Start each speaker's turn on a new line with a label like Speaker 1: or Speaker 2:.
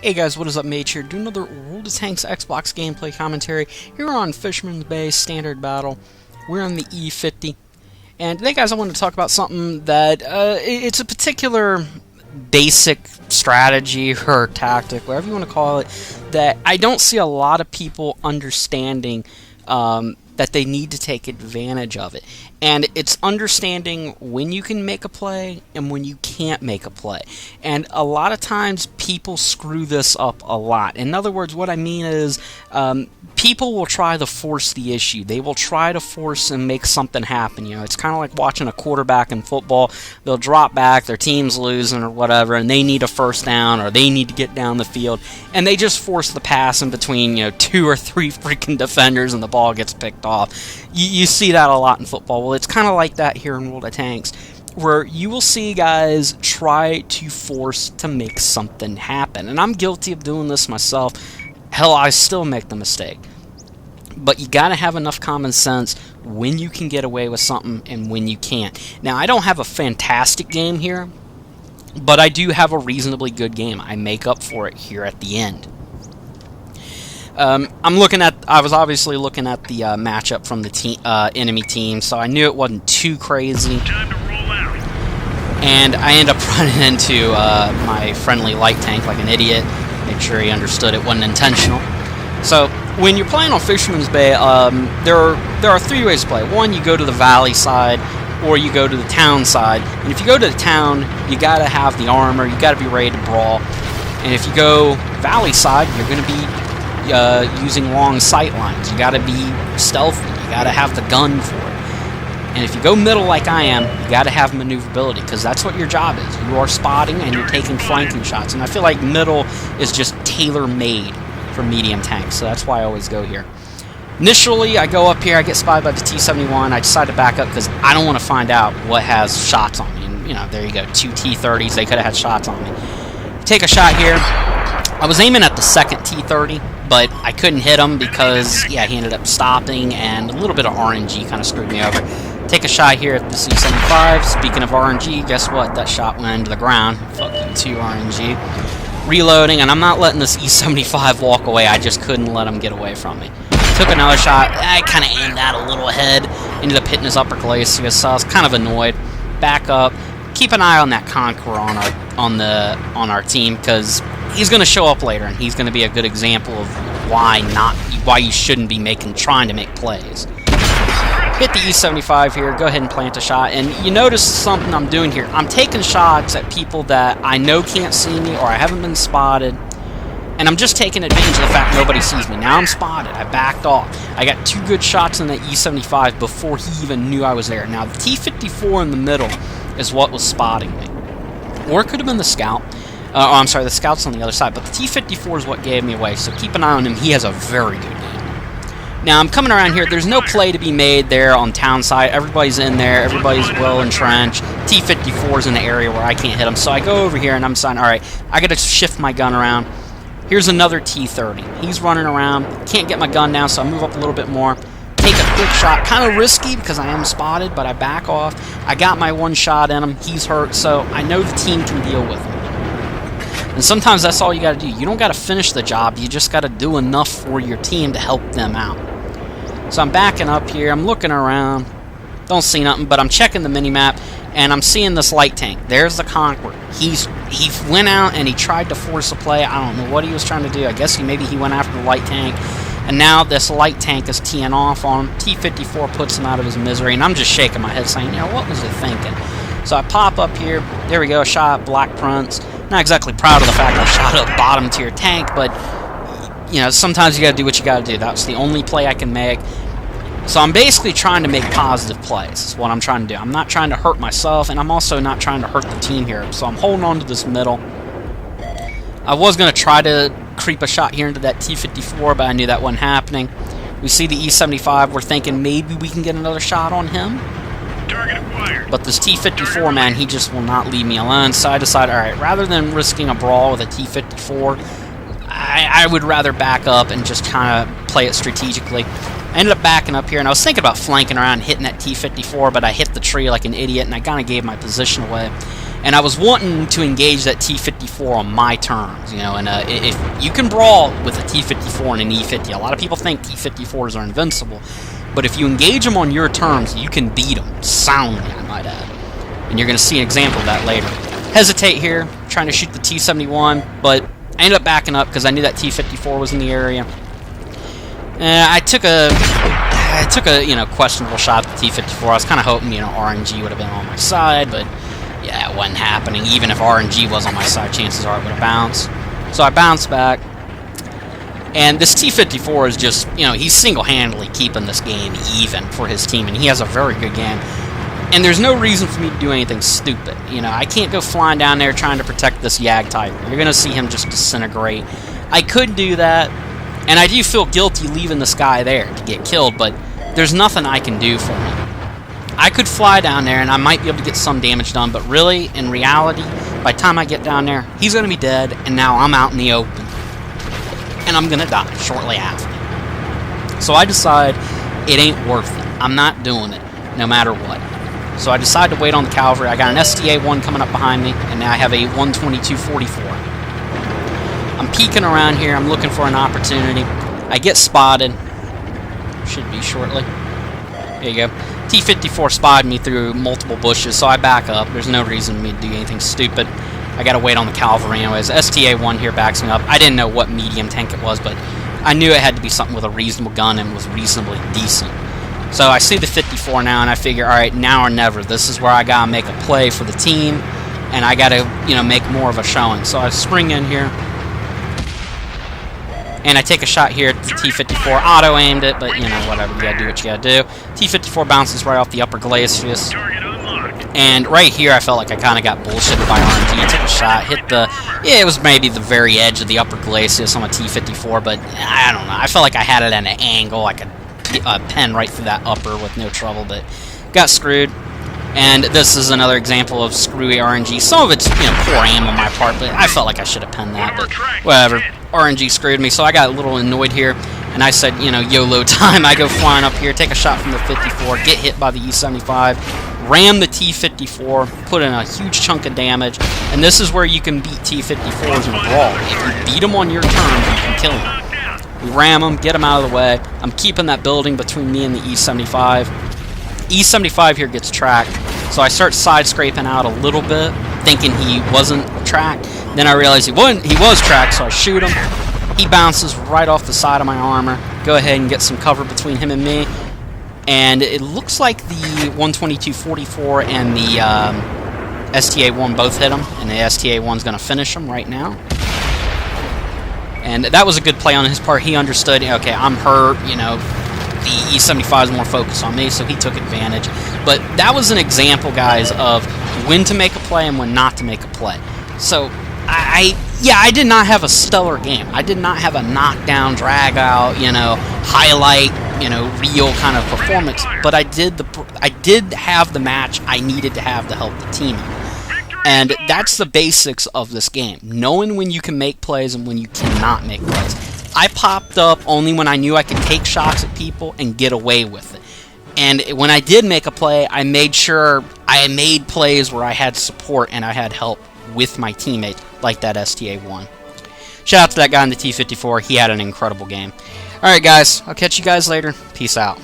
Speaker 1: Hey guys, what is up, Mage here? Do another World of Tanks Xbox gameplay commentary here on Fisherman's Bay Standard Battle. We're on the E50, and today, guys, I want to talk about something that it's a particular basic strategy or tactic, whatever you want to call it, that I don't see a lot of people understanding that they need to take advantage of it. And it's understanding when you can make a play and when you can't make a play. And a lot of times people screw this up a lot. In other words, what I mean is people will try to force the issue. They will try to force and make something happen. You know, it's kind of like watching a quarterback in football. They'll drop back, their team's losing or whatever, and they need a first down or they need to get down the field. And they just force the pass in between, you know, 2 or 3 freaking defenders and the ball gets picked off. You see that a lot in football. Well, it's kind of like that here in World of Tanks, where you will see guys try to force to make something happen. And I'm guilty of doing this myself. Hell, I still make the mistake. But you gotta have enough common sense when you can get away with something and when you can't. Now, I don't have a fantastic game here, but I do have a reasonably good game. I make up for it here at the end. I was obviously looking at the matchup from the enemy team, so I knew it wasn't too crazy.
Speaker 2: Time to roll out.
Speaker 1: And I end up running into my friendly light tank like an idiot. Make sure he understood it wasn't intentional. So when you're playing on Fisherman's Bay, there are 3 ways to play. One, you go to the valley side, or you go to the town side. And if you go to the town, you gotta have the armor, you gotta be ready to brawl. And if you go valley side, you're gonna be using long sight lines. You gotta be stealthy. You gotta have the gun for it. And if you go middle like I am, you gotta have maneuverability, because that's what your job is. You are spotting and you're taking flanking shots. And I feel like middle is just tailor-made for medium tanks, so that's why I always go here. Initially, I go up here, I get spotted by the T-71. I decide to back up because I don't want to find out what has shots on me. And, you know, there you go, 2 T-30s. They could have had shots on me. Take a shot here. I was aiming at the second T-30, but I couldn't hit him because, yeah, he ended up stopping, and a little bit of RNG kind of screwed me over. Take a shot here at the C-75. Speaking of RNG, guess what? That shot went into the ground. Fuck you too, RNG. Reloading, and I'm not letting this E-75 walk away. I just couldn't let him get away from me. Took another shot. I kind of aimed that a little ahead. Ended up hitting his upper glacis, so I was kind of annoyed. Back up. Keep an eye on that Conqueror on our team, because he's going to show up later, and he's going to be a good example of why you shouldn't be trying to make plays. Hit the E-75 here, go ahead and plant a shot, and you notice something I'm doing here. I'm taking shots at people that I know can't see me or I haven't been spotted, and I'm just taking advantage of the fact nobody sees me. Now I'm spotted, I backed off. I got 2 good shots in that E-75 before he even knew I was there. Now the T-54 in the middle is what was spotting me. Or it could have been the scout. I'm sorry, the scout's on the other side, but the T-54 is what gave me away, so keep an eye on him. He has a very good game. Now, I'm coming around here. There's no play to be made there on town side. Everybody's in there. Everybody's well entrenched. T-54's in the area where I can't hit him, so I go over here and I'm saying, all right, I got to shift my gun around. Here's another T-30. He's running around. Can't get my gun down, so I move up a little bit more. Take a quick shot. Kind of risky because I am spotted, but I back off. I got my 1 shot in him. He's hurt, so I know the team can deal with him. And sometimes that's all you got to do. You don't got to finish the job. You just got to do enough for your team to help them out. So I'm backing up here. I'm looking around. Don't see nothing, but I'm checking the minimap, and I'm seeing this light tank. There's the Conqueror. He went out and he tried to force a play. I don't know what he was trying to do. I guess maybe he went after the light tank. And now this light tank is teeing off on him. T-54 puts him out of his misery, and I'm just shaking my head saying, you know, what was it thinking? So I pop up here. There we go, shot Black Prince. Not exactly proud of the fact I shot a bottom tier tank, but you know, sometimes you gotta do what you gotta do. That's the only play I can make. So I'm basically trying to make positive plays, is what I'm trying to do. I'm not trying to hurt myself, and I'm also not trying to hurt the team here. So I'm holding on to this middle. I was gonna try to creep a shot here into that T-54, but I knew that wasn't happening. We see the E-75. We're thinking maybe we can get another shot on him.
Speaker 2: Target acquired.
Speaker 1: But this T-54, man, he just will not leave me alone. So I decided, alright, rather than risking a brawl with a T-54, I would rather back up and just kind of play it strategically. I ended up backing up here, and I was thinking about flanking around and hitting that T-54, but I hit the tree like an idiot, and I kind of gave my position away. And I was wanting to engage that T-54 on my terms, you know, and if you can brawl with a T-54 and an E-50, a lot of people think T-54s are invincible, but if you engage them on your terms, you can beat them soundly, I might add. And you're going to see an example of that later. Hesitate here, trying to shoot the T-71, but I ended up backing up because I knew that T-54 was in the area. I took a you know, questionable shot at the T-54. I was kind of hoping, you know, RNG would have been on my side, but yeah, it wasn't happening. Even if RNG was on my side, chances are it would have bounced. So I bounced back. And this T-54 is just, you know, he's single-handedly keeping this game even for his team, and he has a very good game. And there's no reason for me to do anything stupid. You know, I can't go flying down there trying to protect this Yag Tiger. You're going to see him just disintegrate. I could do that, and I do feel guilty leaving this guy there to get killed, but there's nothing I can do for him. I could fly down there, and I might be able to get some damage done, but really, in reality, by the time I get down there, he's going to be dead, and now I'm out in the open. And I'm going to die shortly after. So I decide it ain't worth it. I'm not doing it, no matter what. So I decide to wait on the cavalry. I got an STA-1 coming up behind me, and now I have a 122-44. I'm peeking around here. I'm looking for an opportunity. I get spotted. Should be shortly. There you go. T-54 spotted me through multiple bushes, so I back up. There's no reason for me to do anything stupid. I gotta wait on the cavalry anyways. STA-1 here backs me up. I didn't know what medium tank it was, but I knew it had to be something with a reasonable gun and was reasonably decent. So I see the 54 now, and I figure, alright, now or never. This is where I gotta make a play for the team, and I gotta, you know, make more of a showing. So I spring in here, and I take a shot here at the T-54. Auto-aimed it, but, you know, whatever. You gotta do what you gotta do. T-54 bounces right off the upper glacis. And right here, I felt like I kind of got bullshitted by RNG. Took a shot, hit the... Yeah, it was maybe the very edge of the upper glacis on a T-54, but I don't know. I felt like I had it at an angle. I could pen right through that upper with no trouble, but got screwed. And this is another example of screwy RNG. Some of it's, you know, poor aim on my part, but I felt like I should have penned that, but whatever. RNG screwed me, so I got a little annoyed here, and I said, you know, YOLO time. I go flying up here, take a shot from the 54, get hit by the E-75, ram the T-54, put in a huge chunk of damage, and this is where you can beat T-54s in Brawl. If you beat them on your terms, you can kill them. We ram them, get them out of the way. I'm keeping that building between me and the E-75. E-75 here gets tracked, so I start side-scraping out a little bit, thinking he wasn't tracked. Then I realize he was tracked, so I shoot him. He bounces right off the side of my armor. Go ahead and get some cover between him and me. And it looks like the 122-44 and the STA-1 both hit him, and the STA-1's going to finish him right now. And that was a good play on his part. He understood, okay, I'm hurt, you know, the E-75 is more focused on me, so he took advantage. But that was an example, guys, of when to make a play and when not to make a play. So, I did not have a stellar game. I did not have a knockdown, drag out, you know, highlight, you know, real kind of performance. But I did have the match I needed to have to help the team out. And that's the basics of this game. Knowing when you can make plays and when you cannot make plays. I popped up only when I knew I could take shots at people and get away with it. And when I did make a play, I made sure I made plays where I had support and I had help with my teammates, like that STA-1. Shout out to that guy in the T-54. He had an incredible game. Alright, guys. I'll catch you guys later. Peace out.